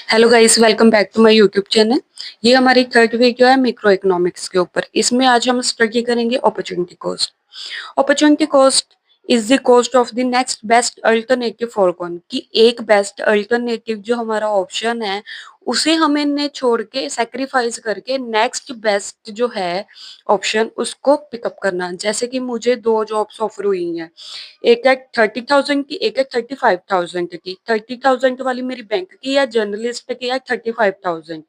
Hello guys, welcome back to my YouTube channel. ये हमारी third video है macro economics के ऊपर। इसमें आज हम स्टडी करेंगे opportunity cost. Opportunity cost is the cost of the next best alternative for one, कि एक बेस्ट अल्टरनेटिव जो हमारा ऑप्शन है उसे हमें ने छोड़ के सेक्रीफाइस करके नेक्स्ट बेस्ट जो है ऑप्शन उसको पिकअप करना। जैसे कि मुझे दो जॉब्स ऑफर हुई हैं, एक है 30,000 की, एक है 35,000 की। 30,000 वाली मेरी बैंक की है, जर्नलिस्ट की है 35,000।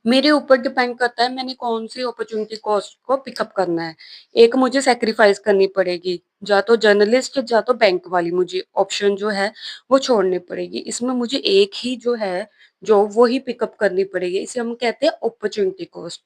मेरे ऊपर डिपेंड करता है मैंने कौन सी अपॉर्चुनिटी कॉस्ट को पिकअप करना है। एक मुझे सेक्रीफाइस करनी पड़ेगी, या तो जर्नलिस्ट या तो बैंक वाली मुझे ऑप्शन जो है वो छोड़नी पड़ेगी। इसमें मुझे एक ही जो है जो वो ही पिकअप करनी पड़ेगी। इसे हम कहते हैं अपॉर्चुनिटी कॉस्ट।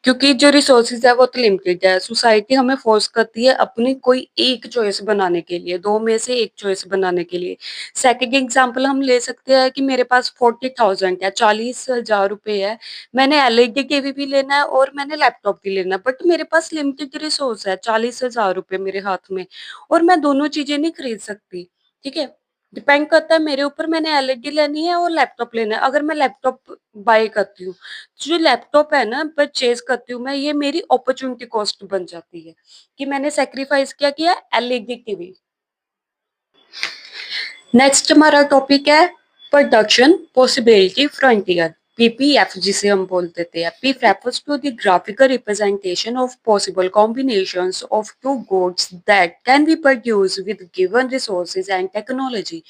क्योंकि जो रिसोर्सेज है वो तो लिमिटेड है। सोसाइटी हमें फोर्स करती है अपनी कोई एक चॉइस बनाने के लिए, दो में से एक चॉइस बनाने के लिए। सेकंड एग्जांपल हम ले सकते हैं कि मेरे पास 40,000 है, 40,000 रुपए है। मैंने एलईडी टीवी भी लेना है और मैंने लैपटॉप भी लेना है, बट मेरे पास लिमिटेड रिसोर्स है, 40,000 रुपए मेरे हाथ में, और मैं दोनों चीजें नहीं खरीद सकती। ठीक है, डिपेंड करता है मेरे ऊपर, मैंने एलईडी लेनी है और लैपटॉप लेना है। अगर मैं लैपटॉप बाय करती हूँ, जो लैपटॉप है ना परचेज करती हूँ मैं, ये मेरी अपॉर्चुनिटी कॉस्ट बन जाती है कि मैंने सेक्रीफाइस क्या किया, एलईडी टीवी। नेक्स्ट हमारा टॉपिक है प्रोडक्शन पॉसिबिलिटी फ्रंटियर, पीपीएफ जिसे हम बोलते थे। P refers to the graphical representation of possible combinations of two goods that can be produce with given resources and technology.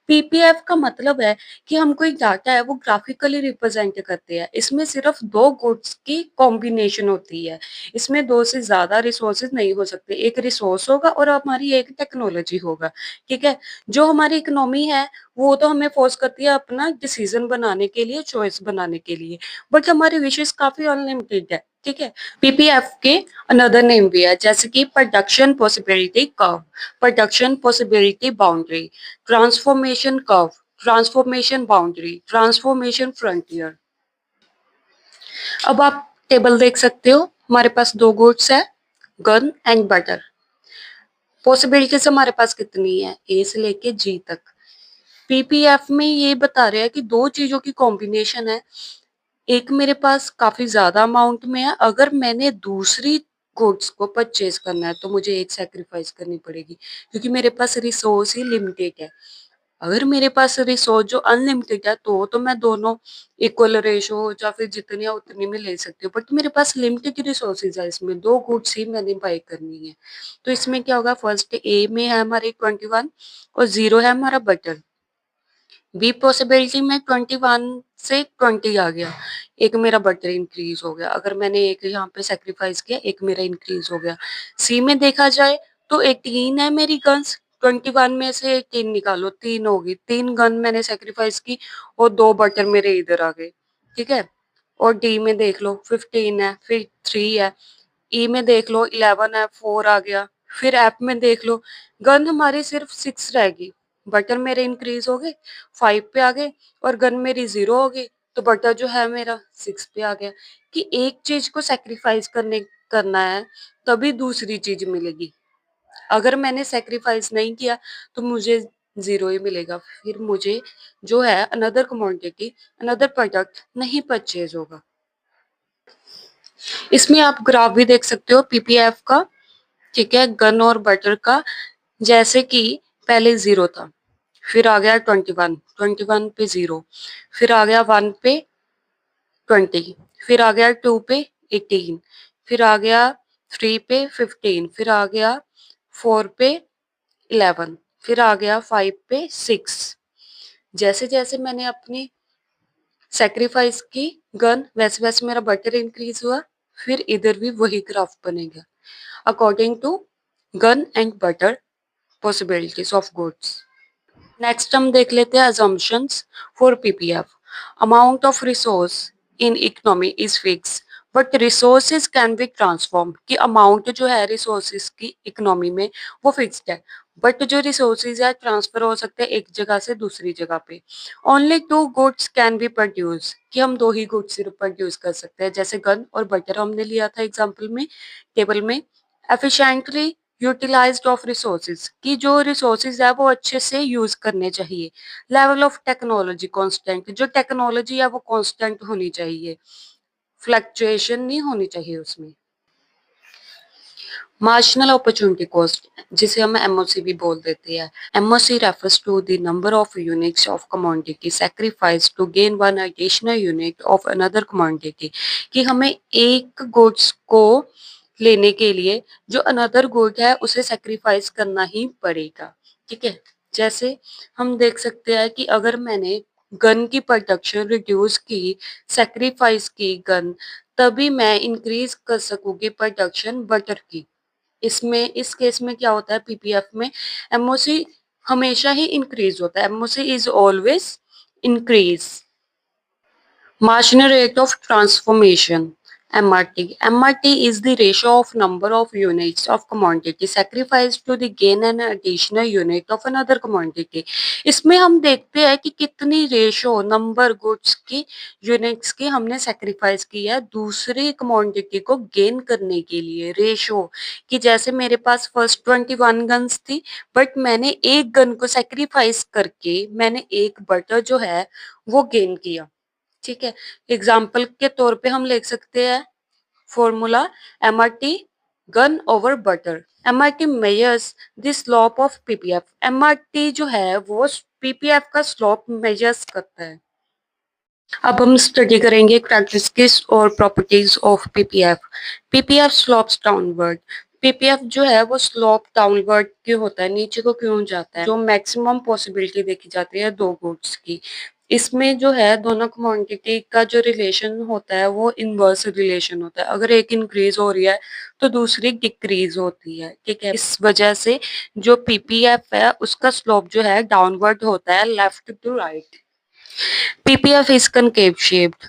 PPF का मतलब है कि हम कोई डाटा है वो ग्राफिकली रिप्रेजेंट करते हैं। इसमें सिर्फ दो गुड्स की कॉम्बिनेशन होती है, इसमें दो से ज्यादा रिसोर्सेज नहीं हो सकते। एक रिसोर्स होगा और हमारी एक टेक्नोलॉजी होगा। ठीक है, जो हमारी इकोनॉमी है वो तो हमें फोर्स करती है अपना डिसीजन बनाने के लिए, चॉइस बनाने के लिए, बट हमारी विशेष काफी अनलिमिटेड है। ठीक है, पीपीएफ के अनदर नेम भी है, जैसे कि production possibility curve, production possibility boundary, transformation curve, transformation boundary, transformation frontier. अब आप टेबल देख सकते हो, हमारे पास दो गुड्स है, गन एंड बटर। पॉसिबिलिटीज हमारे पास कितनी है, ए से लेके जी तक। पीपीएफ में ये बता रहे हैं कि दो चीजों की कॉम्बिनेशन है। एक मेरे पास काफी ज्यादा अमाउंट में है, अगर मैंने दूसरी गुड्स को परचेज करना है तो मुझे एक सेक्रीफाइस करनी पड़ेगी, क्योंकि मेरे पास रिसोर्स ही लिमिटेड है। अगर मेरे पास रिसोर्स जो अनलिमिटेड है तो मैं दोनों इक्वल रेशो या फिर जितनी है उतनी में ले सकती हूँ, बट मेरे पास लिमिटेड रिसोर्सेज है, इसमें दो गुड्स ही मैंने बाय करनी है। तो इसमें क्या होगा, फर्स्ट ए में है हमारे 21 और जीरो है हमारा बटर। बी पॉसिबिलिटी में 21 से 20 आ गया, एक मेरा बटर इंक्रीज हो गया। अगर मैंने एक यहाँ पे सेक्रीफाइस किया, एक मेरा इंक्रीज हो गया। सी में देखा जाए तो 18 है मेरी गन्स, 21 में से 18 निकालो, 3 होगी। 3 गन मैंने सेक्रीफाइस की और 2 बटर मेरे इधर आ गए। ठीक है, और डी में देख लो 15 है, फिर 3 है। ई में देख लो 11 है, 4 आ गया। फिर एफ में देख लो, गन हमारी सिर्फ 6 रहेगी, बटर मेरे इंक्रीज हो गए, 5 पे आ गए, और गन मेरी 0 हो गई, तो बटर जो है मेरा 6 पे आ गया। कि एक चीज को सेक्रीफाइस करना है तभी दूसरी चीज मिलेगी। अगर मैंने सेक्रीफाइस नहीं किया तो मुझे 0 ही मिलेगा, फिर मुझे जो है अनदर कमोडिटी, अनदर प्रोडक्ट नहीं परचेज होगा। इसमें आप ग्राफ भी देख सकते हो पीपीएफ का। ठीक है, गन और बटर का। जैसे कि पहले 0 था, फिर आ गया 21, 21 पे 0, फिर आ गया 1 पे 20, फिर आ गया 2 पे 18, फिर आ गया 3 पे 15, फिर आ गया 4 पे 11, फिर आ गया 5 पे 6। जैसे जैसे मैंने अपनी सेक्रीफाइस की गन, वैसे वैसे मेरा बटर इंक्रीज हुआ। फिर इधर भी वही ग्राफ बनेगा according to gun and butter possibilities of goods. Next हम देख लेते हैं assumptions for PPF. Amount of resource in economy is fix but resources can be transform, कि अमाउंट जो है रिसोर्सेज की इकोनॉमी में वो फिक्स्ड है, बट जो रिसोर्सेज है ट्रांसफर हो सकते हैं एक जगह से दूसरी जगह पे। Only two goods can be produce, कि हम दो ही गुड्स सिर्फ प्रोड्यूस कर सकते हैं, जैसे गन और बटर हमने लिया था एग्जाम्पल में, टेबल में। एफिशिएंटली यूटिलाइज्ड ऑफ रिसोर्सेज कि जो रिसोर्सेज है वो अच्छे से यूज करने चाहिए। लेवल ऑफ टेक्नोलॉजी कांस्टेंट, जो टेक्नोलॉजी है वो कांस्टेंट होनी चाहिए, फ्लक्चुएशन नहीं होनी चाहिए उसमें। मार्जिनल अपॉर्चुनिटी कॉस्ट, जिसे हम एमओसी भी बोल देते हैं। MOC refers to the number of units of commodity sacrifice to gain one additional unit of another commodity, कि हमें एक गुड्स को लेने के लिए जो अनदर गुड है उसे सैक्रिफाइस करना ही पड़ेगा। ठीक है, जैसे हम देख सकते हैं कि अगर मैंने गन की प्रोडक्शन रिड्यूस की, सैक्रिफाइस की गन, तभी मैं इंक्रीज कर सकूंगी प्रोडक्शन बटर की। इसमें इस केस में क्या होता है, पीपीएफ में एमओसी हमेशा ही इंक्रीज होता है, MOC is always increase. Marginal rate of transformation MRT. MRT is the ratio of number of units of commodity sacrificed to the gain an additional unit of another commodity. इसमें हम देखते हैं कि कितनी ratio number goods की units की हमने sacrifice की है दूसरी कमोडिटी को गेन करने के लिए। रेशो कि जैसे मेरे पास फर्स्ट 21 गन्स थी, बट मैंने एक गन को सेक्रीफाइस करके मैंने एक बटर जो है वो गेन किया। ठीक है, एग्जाम्पल के तौर पे हम लिख सकते हैं formula MRT gun over butter. MRT measures the slope of PPF. MRT जो है वो पीपीएफ का स्लोप मेजर्स करता है। अब हम स्टडी करेंगे कैरेक्टरिस्टिक्स और properties of PPF. PPF slopes downward. PPF जो है वो स्लोप डाउनवर्ड क्यों होता है, नीचे को क्यों जाता है? जो मैक्सिमम पॉसिबिलिटी देखी जाती है दो गुड्स की, इसमें जो है दोनों क्वांटिटी का जो रिलेशन होता है वो इनवर्स रिलेशन होता है। अगर एक इंक्रीज हो रही है तो दूसरी डिक्रीज होती है। ठीक है, इस वजह से जो पीपीएफ है उसका स्लोप जो है डाउनवर्ड होता है left to right. PPF is concave shaped.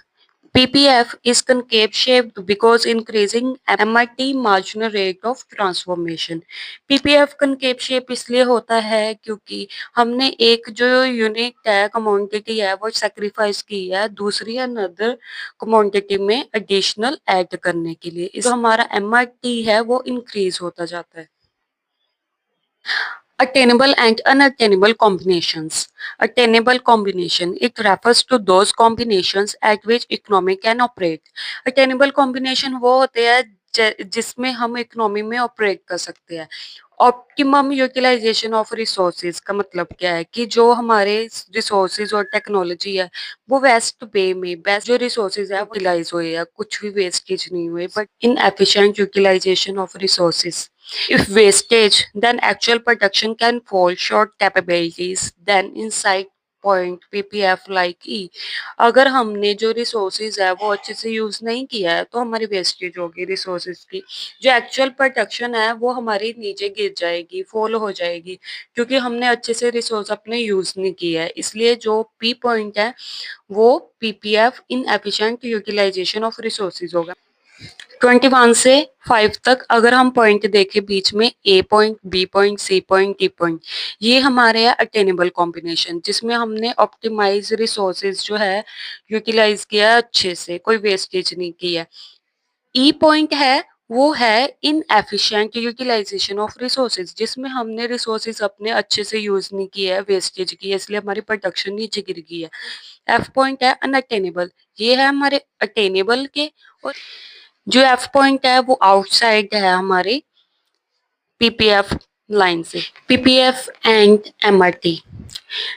PPF is concave shaped because increasing MIT marginal rate of transformation. PPF concave shape इसलिए होता है क्योंकि हमने एक जो यूनिट है कमोडिटी है वो सेक्रीफाइस की है दूसरी अनदर कमोडिटी में एडिशनल ऐड करने के लिए। इस हमारा MIT है वो इंक्रीज होता जाता है। Attainable and unattainable combinations. Attainable combination. It refers to those combinations at which economy can operate. Attainable combination वो होते हैं जिसमें हम इकोनॉमी में ऑपरेट कर सकते हैं। ऑप्टिमम यूटिलाइजेशन ऑफ रिसोर्सेज का मतलब क्या है कि जो हमारे रिसोर्सेज और टेक्नोलॉजी है वो वेस्ट वे में बेस्ट जो रिसोर्सेज है यूटिलाइज हुए हैं, कुछ भी वेस्टेज नहीं हुए, but inefficient utilisation of resources. If wastage, then actual production can fall short capabilities than inside point PPF like E. अगर हमने जो रिसोर्सेज है वो अच्छे से यूज नहीं किया है तो हमारी वेस्टेज होगी रिसोर्सेज की, जो एक्चुअल प्रोडक्शन है वो हमारी नीचे गिर जाएगी, फॉल हो जाएगी, क्योंकि हमने अच्छे से रिसोर्स अपने यूज नहीं किया है। इसलिए जो पी पॉइंट है वो PPF inefficient utilisation of resources होगा। 21 से 5 तक अगर हम पॉइंट देखें बीच में A point, B point, C point, D point, ये हमारे है अटेनेबल कॉम्बिनेशन जिसमें हमने ऑप्टिमाइज रिसोर्सेज जो है यूटिलाइज किया है अच्छे से, कोई वेस्टेज नहीं की है। ई पॉइंट है वो है inefficient utilisation of resources जिसमें हमने रिसोर्सेज अपने अच्छे से यूज नहीं किया है, वेस्टेज की है, इसलिए हमारी प्रोडक्शन नीचे गिर गई है। एफ पॉइंट है अनअटेनेबल, ये है हमारे अटेनेबल के, और जो एफ पॉइंट है वो आउटसाइड है हमारे पीपीएफ लाइन से। पीपीएफ एंड एमआरटी,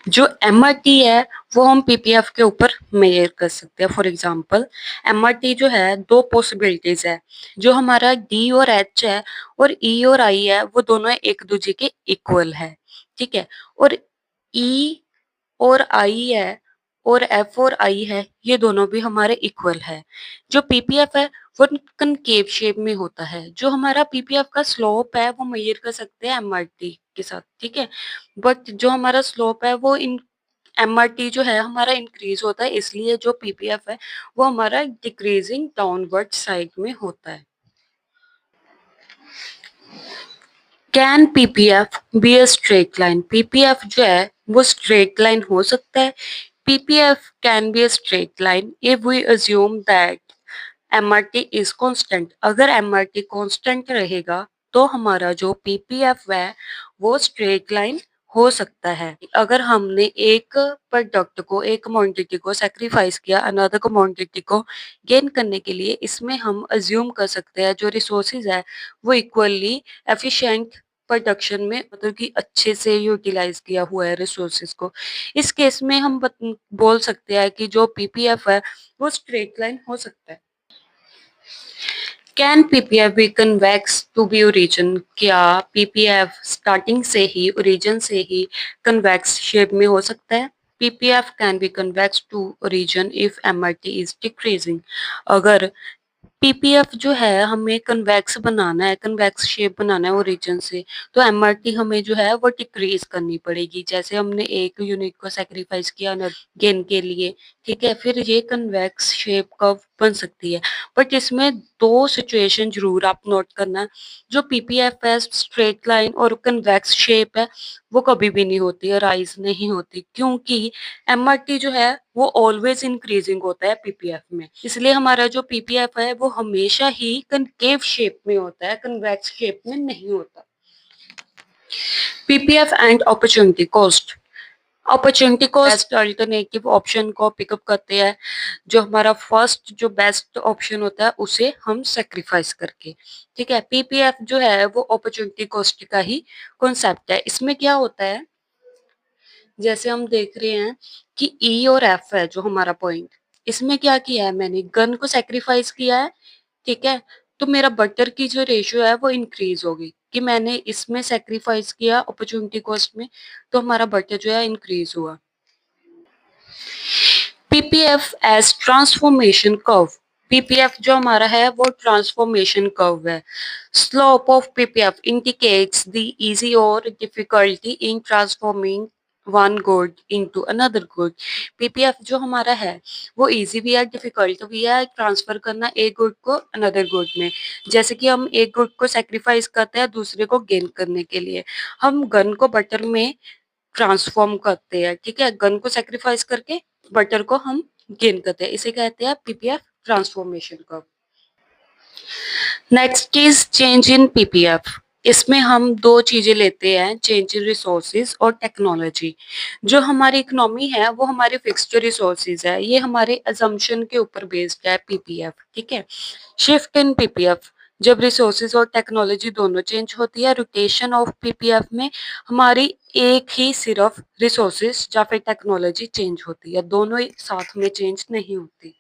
जो एमआरटी है वो हम पीपीएफ के ऊपर मेजर कर सकते हैं। फॉर एग्जांपल एमआरटी जो है दो पॉसिबिलिटीज है, जो हमारा डी और एच है और ई और आई है वो दोनों एक दूसरे के इक्वल है। ठीक है, और ई और आई है और एफ और आई है ये दोनों भी हमारे इक्वल है। जो पीपीएफ है वो कनकेव शेप में होता है। जो हमारा पीपीएफ का स्लोप है वो मेजर कर सकते हैं एमआरटी के साथ। ठीक है, बट जो हमारा स्लोप है वो इन एमआरटी जो है हमारा इंक्रीज होता है, इसलिए जो पीपीएफ है वो हमारा डिक्रीजिंग डाउनवर्ड साइड में होता है। Can PPF be a straight line? PPF जो है वो स्ट्रेट लाइन हो सकता है। PPF can be a straight line if we assume that MRT is constant. अगर एमआरटी कांस्टेंट रहेगा तो हमारा जो पीपीएफ है वो स्ट्रेट लाइन हो सकता है। अगर हमने एक प्रोडक्ट को, एक कमोडिटी को सैक्रिफाइस किया अनदर कमोडिटी को गेन करने के लिए, इसमें हम अज्यूम कर सकते हैं जो रिसोर्सेज है वो इक्वली एफिशिएंट प्रोडक्शन में, मतलब कि अच्छे से यूटिलाइज किया हुआ है रिसोर्सेज को। इस केस में हम बोल सकते हैं कि जो पीपीएफ है वो स्ट्रेट लाइन हो सकता है। Can PPF be convex to be origin? क्या पीपीएफ स्टार्टिंग से ही, ओरिजिन से ही कन्वेक्स शेप में हो सकता है? PPF can be convex to origin if MRT is decreasing. अगर पीपीएफ जो है हमें कन्वेक्स बनाना है, कन्वेक्स शेप बनाना है ओरिजिन से, तो एमआरटी हमें जो है वो डिक्रीज करनी पड़ेगी। जैसे हमने एक यूनिट को सैक्रिफाइस किया गेन के लिए, ठीक है, फिर ये कन्वेक्स शेप कर्व बन सकती है। बट इसमें दो सिचुएशन जरूर आप नोट करना। जो पीपीएफ है स्ट्रेट लाइन और कन्वेक्स शेप है वो कभी भी नहीं होती है, राइज नहीं होती, क्योंकि एमआरटी जो है वो ऑलवेज इंक्रीजिंग होता है पीपीएफ में। इसलिए हमारा जो पीपीएफ है वो हमेशा ही कनकेव शेप में होता है, कन्वेक्स शेप में नहीं होता। PPF and opportunity cost. Opportunity cost alternative option को पिकअप करते हैं, जो हमारा फर्स्ट जो बेस्ट ऑप्शन होता है उसे हम सेक्रीफाइस करके, ठीक है। पीपीएफ जो है वो अपॉर्चुनिटी कॉस्ट का ही कॉन्सेप्ट है। इसमें क्या होता है, जैसे हम देख रहे हैं कि ई और एफ है जो हमारा पॉइंट, इसमें क्या किया है, मैंने गन को सेक्रीफाइस किया है, ठीक है, तो मेरा बटर की जो रेशियो है वो इंक्रीज होगी कि मैंने इसमें सेक्रीफाइस किया अपॉर्चुनिटी कॉस्ट में, तो हमारा बटर जो है इंक्रीज हुआ। PPF as transformation curve. PPF जो हमारा है वो ट्रांसफॉर्मेशन कर्व है। Slope of PPF indicates the easy और difficulty in transforming one good into another good. PPF जो हमारा है वो इजी भी है, डिफिकल्ट भी है ट्रांसफर करना एक गुड को अनदर गुड में। जैसे कि हम एक गुड को सेक्रीफाइस करते हैं दूसरे को गेन करने के लिए, हम गन को बटर में ट्रांसफॉर्म करते हैं, ठीक है, गन को सेक्रीफाइस करके बटर को हम गेन करते हैं, इसे कहते हैं PPF transformation curve. Next is change in PPF. इसमें हम दो चीजें लेते हैं, चेंज इन रिसोर्सेज और टेक्नोलॉजी। जो हमारी इकोनॉमी है वो हमारे फिक्स्ड रिसोर्सेज है, ये हमारे अजम्पशन के ऊपर बेस्ड है पीपीएफ, ठीक है। शिफ्ट इन पीपीएफ, जब रिसोर्सेज और टेक्नोलॉजी दोनों चेंज होती है, रोटेशन ऑफ पीपीएफ में हमारी एक ही सिर्फ रिसोर्सेज या फिर टेक्नोलॉजी चेंज होती है, दोनों ही साथ में चेंज नहीं होती।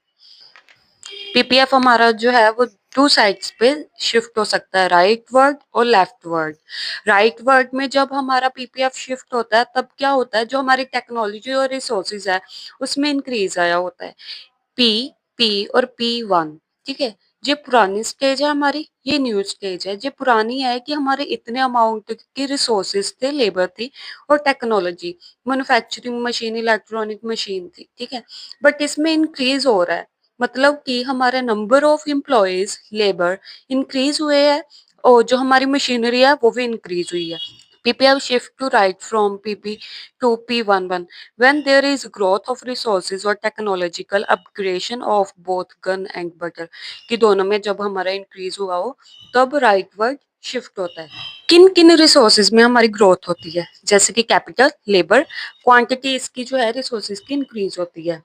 पीपीएफ हमारा जो है वो टू साइड्स पे शिफ्ट हो सकता है, राइट वर्ड और लेफ्ट वर्ड। राइट वर्ड में जब हमारा पीपीएफ शिफ्ट होता है तब क्या होता है, जो हमारी टेक्नोलॉजी और रिसोर्सेज है उसमें इंक्रीज आया होता है, पी, पी और P1, ठीक है। ये पुरानी स्टेज है हमारी, ये न्यू स्टेज है। जो पुरानी है कि हमारे इतने अमाउंट की रिसोर्सेज थे, लेबर थी और technology, manufacturing machine, electronic machine थी, ठीक है। बट इसमें इंक्रीज हो रहा है, मतलब कि हमारे number of employees, labour increase हुए हैं और जो हमारी मशीनरी है वो भी इंक्रीज हुई है। PPF shift to right from PP to P11 when there is growth of resources or technological upgradation of both gun and butter, कि दोनों में जब हमारा इंक्रीज हुआ हो तब राइट वर्ड शिफ्ट होता है। किन किन रिसोर्सेज में हमारी ग्रोथ होती है, जैसे कि कैपिटल, लेबर, क्वांटिटी इसकी जो है रिसोर्सेज की इंक्रीज होती है।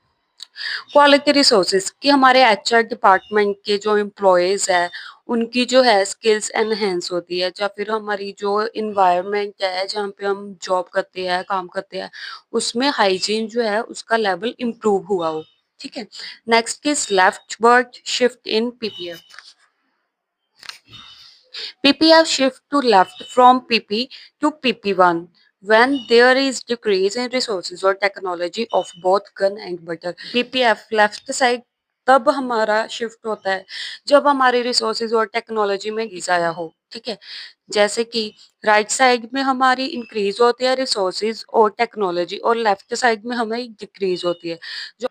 क्वालिटी रिसोर्सेज की हमारे एचआर डिपार्टमेंट के जो एम्प्लॉयज है उनकी जो है स्किल्स एनहेंस होती है, या फिर हमारी जो इन्वायरमेंट है जहाँ पे हम जॉब करते हैं, काम करते हैं, उसमें हाइजीन जो है उसका लेवल इम्प्रूव हुआ हो, ठीक है। Next is left word shift in PPF. PPF shift to left from PP to PP1 when there is decrease in resources or technology of both gun and butter. PPF left side तब हमारा shift होता है जब हमारे resources और technology में आया हो, ठीक है। जैसे कि राइट साइड में हमारी इंक्रीज होती है रिसोर्सेज और टेक्नोलॉजी और लेफ्ट साइड में हमें डिक्रीज होती है। जो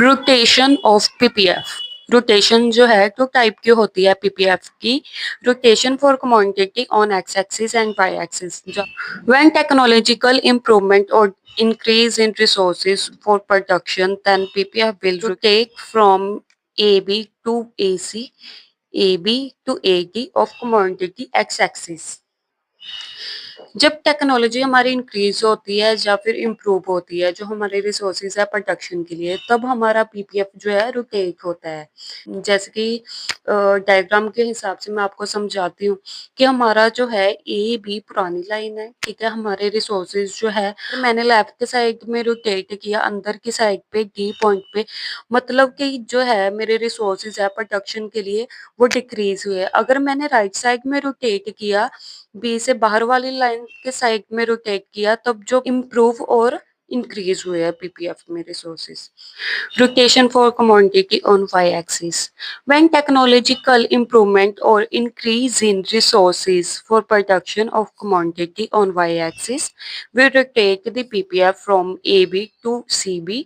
रोटेशन ऑफ पीपीएफ, रोटेशन जो है टू टाइप की होती है पीपीएफ की, rotation for commodity on X axis and Y axis. When technological improvement और increase in resources for production, then PPF will rotate from AB to AC AB to AD of commodity X axis। जब technology हमारी increase होती है या फिर improve होती है, जो हमारे रिसोर्सेज है प्रोडक्शन के लिए, तब हमारा पीपीएफ जो है रोटेट होता है। जैसे कि डायग्राम के हिसाब से मैं आपको समझाती हूँ कि हमारा जो है ए बी पुरानी लाइन है, ठीक है। हमारे रिसोर्सेज जो है मैंने लेफ्ट साइड में रोटेट किया अंदर की साइड पे डी पॉइंट पे, मतलब कि जो है मेरे रिसोर्सेज है प्रोडक्शन के लिए वो डिक्रीज हुए। अगर मैंने राइट साइड में रोटेट किया, बी से बाहर वाली लाइन के साइड में रोटेट किया, तब जो इम्प्रूव और इंक्रीज हुए हैं पीपीएफ में resources. Rotation for commodity on y-axis. When technological improvement or increase in resources for production of commodity on y-axis, we rotate the PPF from AB to CB,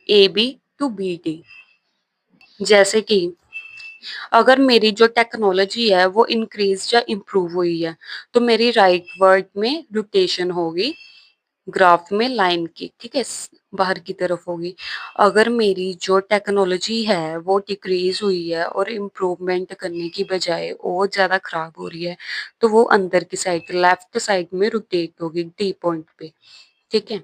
AB to BD। जैसे कि अगर मेरी जो technology है वो increase या improve हुई है, तो मेरी राइट वर्ड में रोटेशन होगी ग्राफ में लाइन की, ठीक है, बाहर की तरफ होगी। अगर मेरी जो टेक्नोलॉजी है वो डिक्रीज हुई है और इम्प्रूवमेंट करने की बजाय और ज़्यादा खराब हो रही है, तो वो अंदर की साइड लेफ्ट साइड में रोटेट होगी डी पॉइंट पे, ठीक है।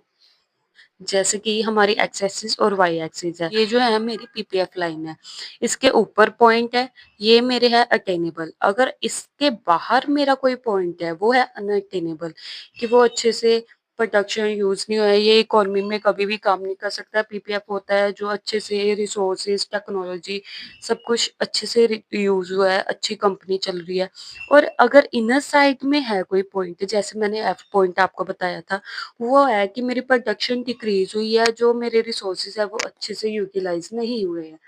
जैसे कि हमारी एक्स एक्सिस और वाई एक्सिस है, ये जो है मेरी पीपीएफ लाइन है, इसके ऊपर पॉइंट है, ये मेरे है अटेनेबल। अगर इसके बाहर मेरा कोई पॉइंट है वो है अनअटेनेबल, कि वो अच्छे से प्रोडक्शन यूज नहीं हुआ है, ये इकोनॉमी में कभी भी काम नहीं कर सकता। पीपीएफ होता है जो अच्छे से रिसोर्सेज टेक्नोलॉजी सब कुछ अच्छे से यूज हुआ है, अच्छी कंपनी चल रही है। और अगर इनर साइड में है कोई पॉइंट, जैसे मैंने एफ पॉइंट आपको बताया था, वो है कि मेरी प्रोडक्शन डिक्रीज हुई है, जो मेरे रिसोर्सेज है वो अच्छे से यूटिलाइज नहीं हुए हैं।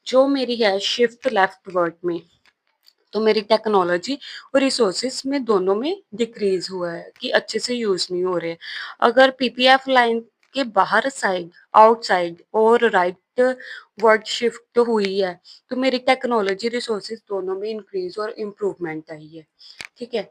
जो मेरी है शिफ्ट लेफ्ट वर्ड में, तो मेरी टेक्नोलॉजी और रिसोर्सेज में दोनों में डिक्रीज हुआ है कि अच्छे से यूज नहीं हो रहे। अगर पीपीएफ लाइन के बाहर साइड, आउटसाइड और राइट वर्ड शिफ्ट हुई है, तो मेरी टेक्नोलॉजी रिसोर्सेज दोनों में इंक्रीज और इम्प्रूवमेंट आई है, ठीक है।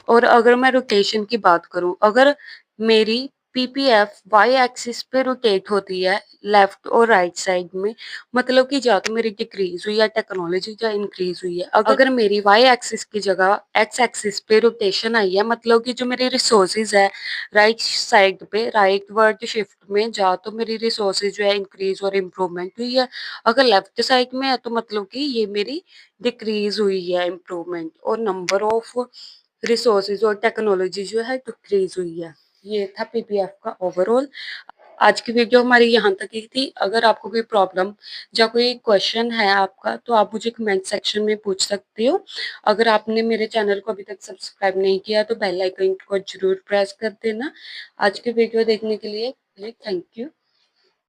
और अगर मैं रोटेशन की बात करूं, अगर मेरी पीपीएफ वाई एक्सिस पे रोटेट होती है लेफ्ट और राइट साइड में, मतलब कि या तो मेरी डिक्रीज हुई है टेक्नोलॉजी या इंक्रीज हुई है। अगर मेरी वाई एक्सिस की जगह एक्स एक्सिस पे रोटेशन आई है, मतलब कि जो मेरी रिसोर्सेज है राइट साइड पे राइट वर्ड शिफ्ट में, जा तो मेरी रिसोर्सेज जो है इंक्रीज और इम्प्रूवमेंट हुई है। अगर लेफ्ट साइड में है तो मतलब कि ये मेरी डिक्रीज हुई है इम्प्रूवमेंट, और नंबर ऑफ रिसोर्सेज और टेक्नोलॉजी जो है डिक्रीज हुई है। ये था पीपीएफ का ओवरऑल। आज की वीडियो हमारी यहाँ तक ही थी। अगर आपको कोई प्रॉब्लम या कोई क्वेश्चन है आपका, तो आप मुझे कमेंट सेक्शन में पूछ सकते हो। अगर आपने मेरे चैनल को अभी तक सब्सक्राइब नहीं किया तो बेल आइकन को जरूर प्रेस कर देना। आज की वीडियो देखने के लिए थैंक यू।